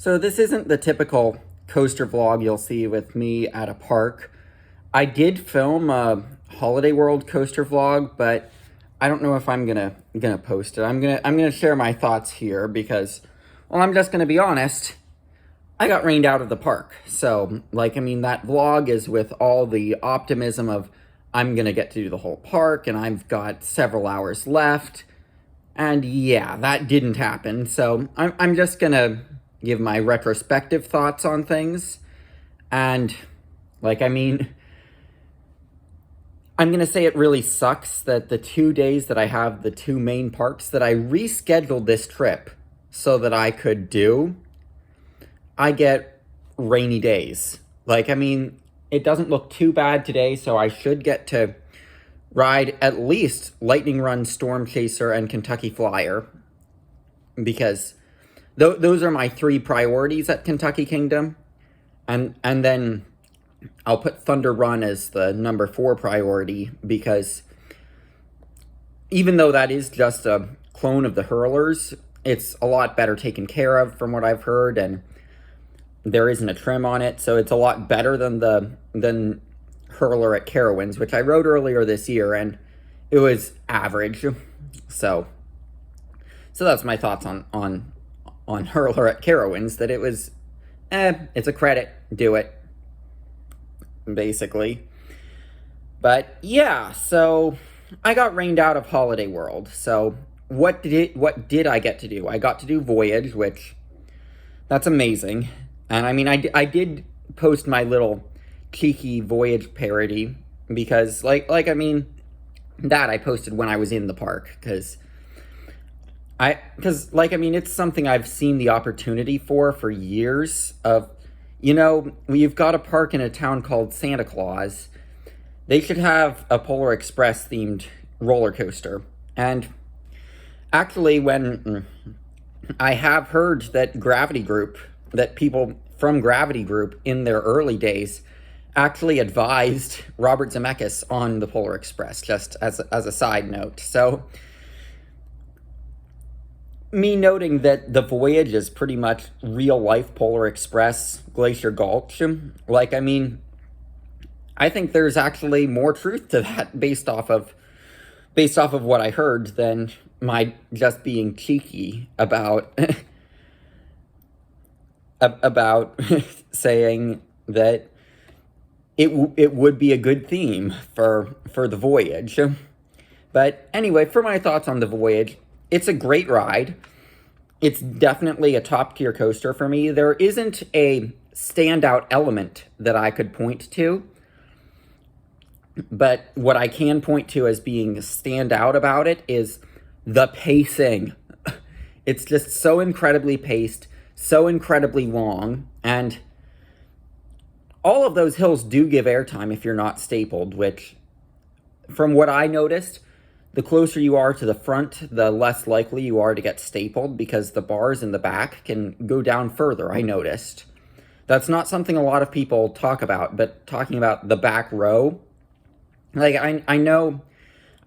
So this isn't the typical coaster vlog you'll see with me at a park. I did film a Holiday World coaster vlog, but I don't know if I'm gonna post it. I'm gonna share my thoughts here because, well, I'm just gonna be honest. I got rained out of the park. So, that vlog is with all the optimism of I'm gonna get to do the whole park and I've got several hours left. And yeah, that didn't happen. So I'm just gonna give my retrospective thoughts on things. And I'm gonna say it really sucks that the 2 days that I have the two main parks that I rescheduled this trip so that I could do, I get rainy days. It doesn't look too bad today, so I should get to ride at least Lightning Run, Storm Chaser, and Kentucky Flyer, because those are my three priorities at Kentucky Kingdom, and then I'll put Thunder Run as the number 4 priority, because even though that is just a clone of the Hurlers, it's a lot better taken care of from what I've heard, and there isn't a trim on it, so it's a lot better than Hurler at Carowinds, which I rode earlier this year, and it was average. So that's my thoughts on Hurler at Carowinds, that it was, it's a credit, do it, basically. But yeah, so I got rained out of Holiday World. So what did I get to do? I got to do Voyage, which, that's amazing. And I did post my little cheeky Voyage parody, because that I posted when I was in the park, because it's something I've seen the opportunity for years. Of, you've got a park in a town called Santa Claus. They should have a Polar Express themed roller coaster. And actually, when I have heard that people from Gravity Group in their early days actually advised Robert Zemeckis on the Polar Express, just as a side note. So, me noting that the Voyage is pretty much real-life Polar Express Glacier Gulch, I think there's actually more truth to that based off of what I heard than my just being cheeky about about saying that it would be a good theme for the Voyage. But anyway, for my thoughts on the Voyage, it's a great ride. It's definitely a top-tier coaster for me. There isn't a standout element that I could point to, but what I can point to as being standout about it is the pacing. It's just so incredibly paced, so incredibly long, and all of those hills do give airtime if you're not stapled, which, from what I noticed, the closer you are to the front, the less likely you are to get stapled, because the bars in the back can go down further, I noticed. That's not something a lot of people talk about, but talking about the back row, I know,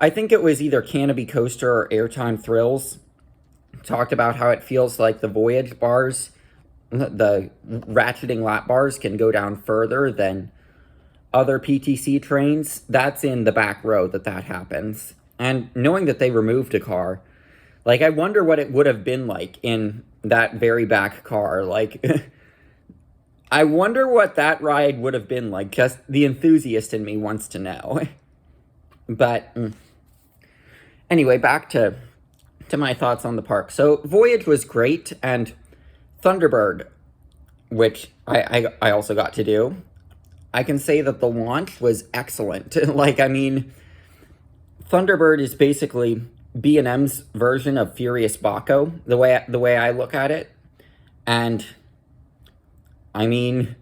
I think it was either Canopy Coaster or Airtime Thrills talked about how it feels like the Voyage bars, the ratcheting lap bars, can go down further than other PTC trains. That's in the back row that happens. And knowing that they removed a car, I wonder what it would have been like in that very back car. I wonder what that ride would have been like. Just the enthusiast in me wants to know. But anyway, back to my thoughts on the park. So Voyage was great, and Thunderbird, which I also got to do, I can say that the launch was excellent. Thunderbird is basically B&M's version of Furious Baco, the way I look at it. And the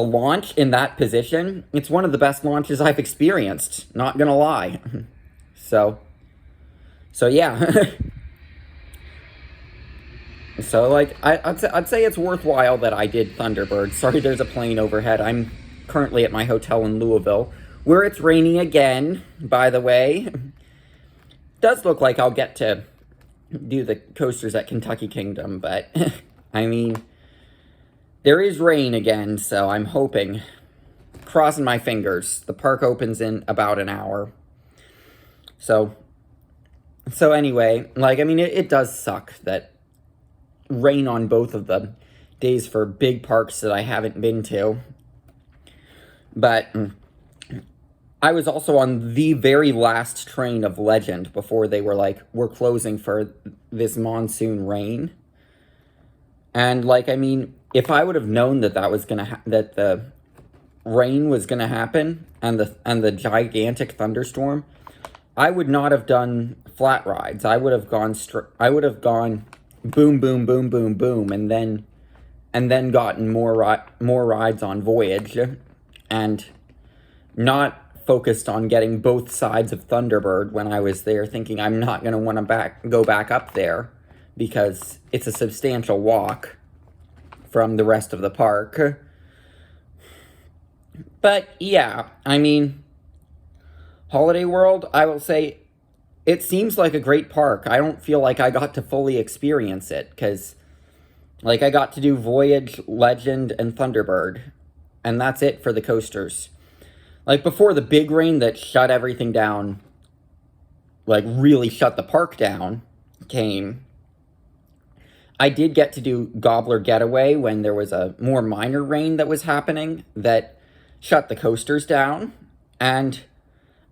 launch in that position, it's one of the best launches I've experienced, not gonna lie. So yeah. So, I'd say it's worthwhile that I did Thunderbird. Sorry, there's a plane overhead. I'm currently at my hotel in Louisville, where it's raining again, by the way. Does look like I'll get to do the coasters at Kentucky Kingdom, but I mean, there is rain again, so I'm hoping, crossing my fingers. The park opens in about an hour. So anyway, like, I mean, it does suck that rain on both of the days for big parks that I haven't been to. But I was also on the very last train of Legend before they were like, we're closing for this monsoon rain. And, like, I mean, if I would have known that that was gonna that the rain was gonna happen and the gigantic thunderstorm, I would not have done flat rides. I would have gone boom, boom, boom, boom, boom, and then gotten more rides on Voyage, and not focused on getting both sides of Thunderbird when I was there, thinking I'm not gonna want to go back up there because it's a substantial walk from the rest of the park. But yeah, I mean, Holiday World, I will say, it seems like a great park. I don't feel like I got to fully experience it, because, like, I got to do Voyage, Legend, and Thunderbird, and that's it for the coasters. Like, before the big rain that shut everything down, like, really shut the park down, came, I did get to do Gobbler Getaway when there was a more minor rain that was happening that shut the coasters down, and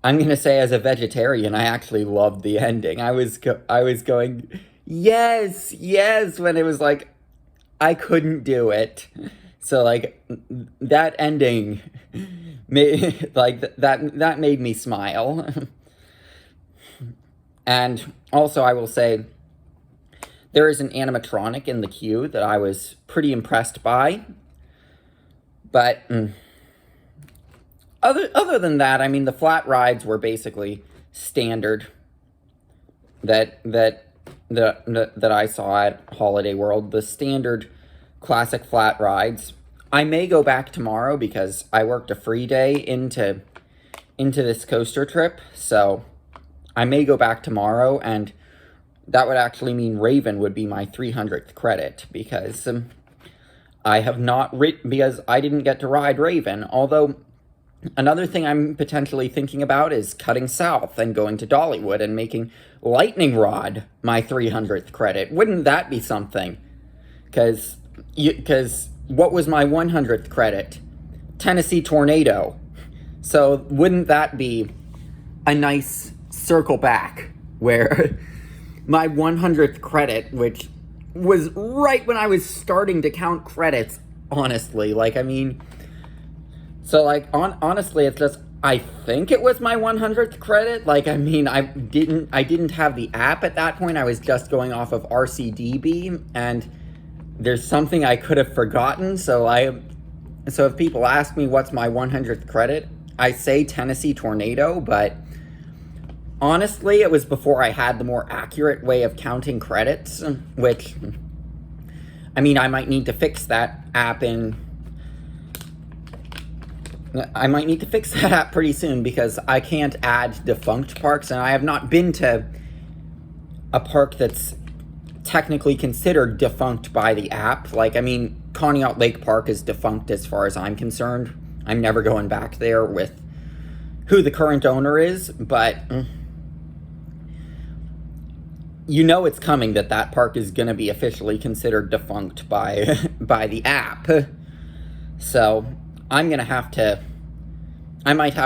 I'm going to say, as a vegetarian, I actually loved the ending. I was going, yes, when it was like, I couldn't do it. So, like, that ending, that made me smile. And also, I will say, there is an animatronic in the queue that I was pretty impressed by. But other than that, I mean, the flat rides were basically standard that I saw at Holiday World. The standard classic flat rides. I may go back tomorrow because I worked a free day into this coaster trip, so I may go back tomorrow, and that would actually mean Raven would be my 300th credit, because I didn't get to ride Raven. Although, another thing I'm potentially thinking about is cutting south and going to Dollywood and making Lightning Rod my 300th credit. Wouldn't that be something? Because what was my 100th credit? Tennessee Tornado. So wouldn't that be a nice circle back where my 100th credit, which was right when I was starting to count credits, honestly, like, I mean, so, like, honestly, it's just, I think it was my 100th credit. Like, I mean, I didn't have the app at that point. I was just going off of RCDB, and there's something I could have forgotten. So if people ask me what's my 100th credit, I say Tennessee Tornado, but honestly, it was before I had the more accurate way of counting credits, which, I mean, I might need to fix that app pretty soon, because I can't add defunct parks, and I have not been to a park that's technically considered defunct by the app. Like, I mean, Conneaut Lake Park is defunct as far as I'm concerned. I'm never going back there with who the current owner is, but you know it's coming that park is going to be officially considered defunct by the app. So I might have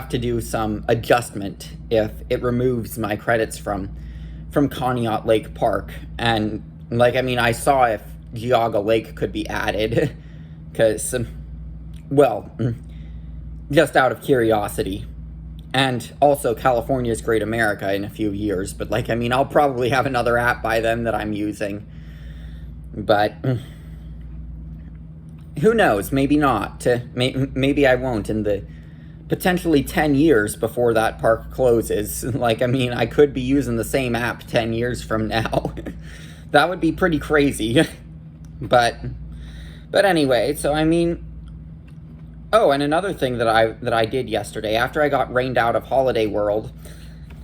to do some adjustment if it removes my credits from Conneaut Lake Park. And, like, I mean, I saw if Geauga Lake could be added, because, well, just out of curiosity. And also California's Great America in a few years. But, like, I mean, I'll probably have another app by then that I'm using. But who knows? Maybe not. Maybe I won't in the potentially 10 years before that park closes. Like, I mean, I could be using the same app 10 years from now. That would be pretty crazy. But anyway, so, I mean, oh, and another thing that I did yesterday, after I got rained out of Holiday World,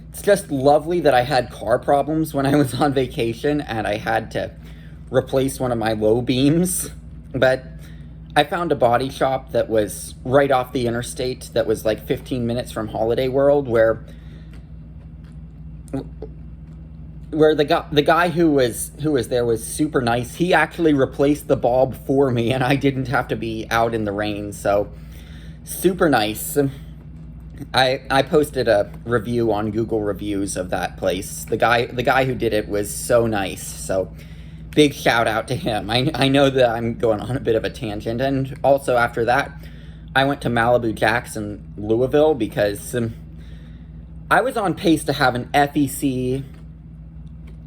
it's just lovely that I had car problems when I was on vacation, and I had to replace one of my low beams, but I found a body shop that was right off the interstate that was like 15 minutes from Holiday World, where the guy who was there was super nice. He actually replaced the bulb for me, and I didn't have to be out in the rain, so super nice. I posted a review on Google Reviews of that place. The guy who did it was so nice, so big shout out to him. I know that I'm going on a bit of a tangent, and also after that, I went to Malibu Jacks in Louisville because I was on pace to have an FEC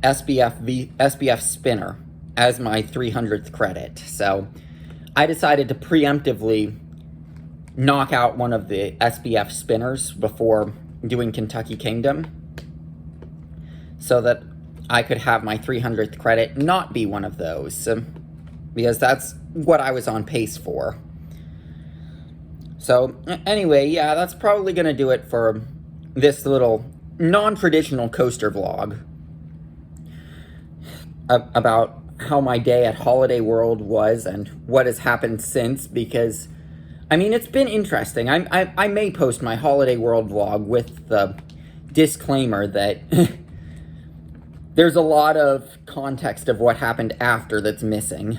SBF spinner as my 300th credit, so I decided to preemptively knock out one of the SBF spinners before doing Kentucky Kingdom so that I could have my 300th credit not be one of those, because that's what I was on pace for. So anyway, yeah, that's probably going to do it for this little non-traditional coaster vlog about how my day at Holiday World was and what has happened since, because I mean, it's been interesting. I may post my Holiday World vlog with the disclaimer that there's a lot of context of what happened after that's missing.